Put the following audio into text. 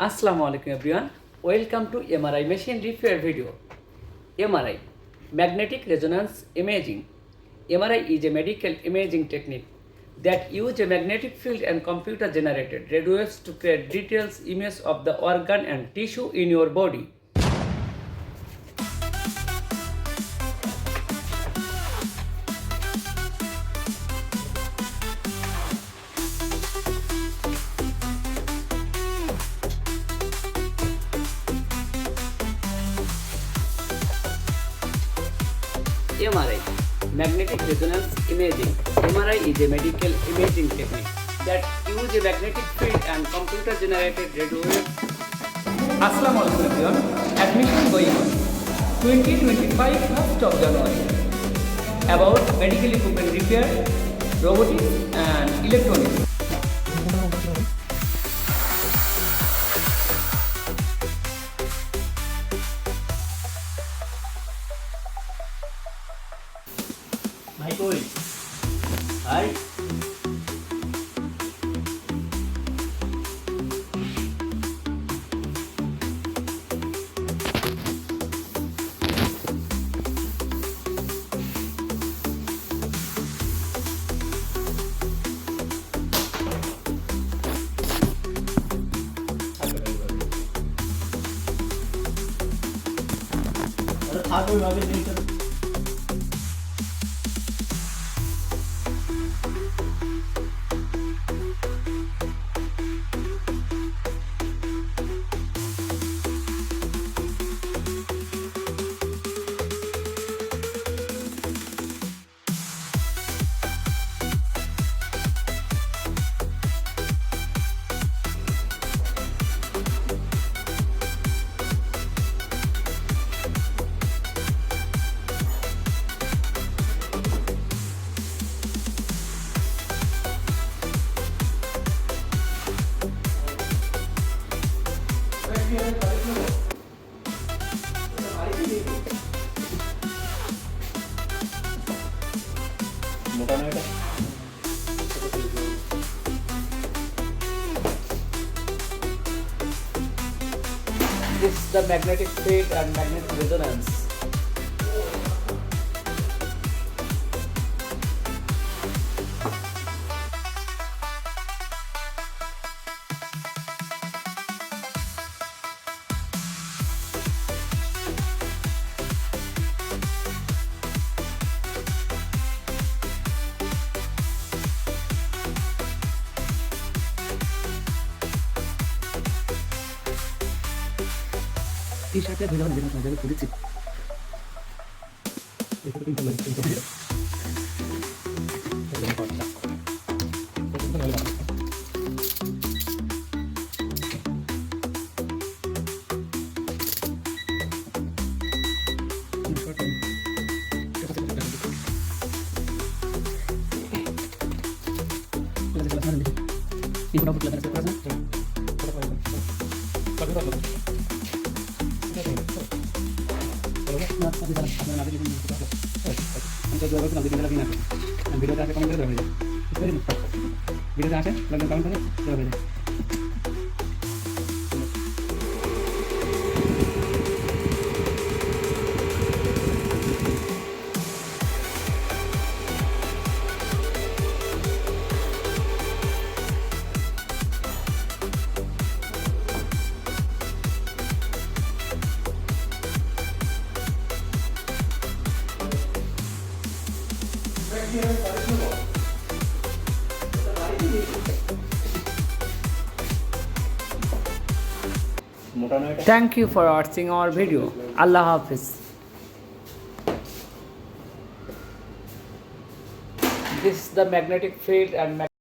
Assalamu alaikum everyone. Welcome to MRI machine repair video. MRI, magnetic resonance imaging. MRI is a medical imaging technique that use a magnetic field and computer generated radio waves to create detailed images of the organ and tissue in your body. MRI, magnetic resonance imaging. MRI is a medical imaging technique that use a magnetic field and computer generated radio waves. Assalamu alaikum everyone. Admission going on 2025 1st of January about medical equipment repair, robotics and electronics. ভাই কই ভাই থাকবে ভাবে জিনিসটা মোটা না এটা This is the magnetic field and magnetic resonance. T-shirt video দিন না যাবে খুলেছি এটা তো কিন্তু ভিডিও ভিডিওতে আসে কমেন্ট করে দেওয়া ভিডিওতে আসে কমেন্ট করে দেওয়া হয়ে যায় Thank you for watching our video. Allah Hafiz. This is the magnetic field and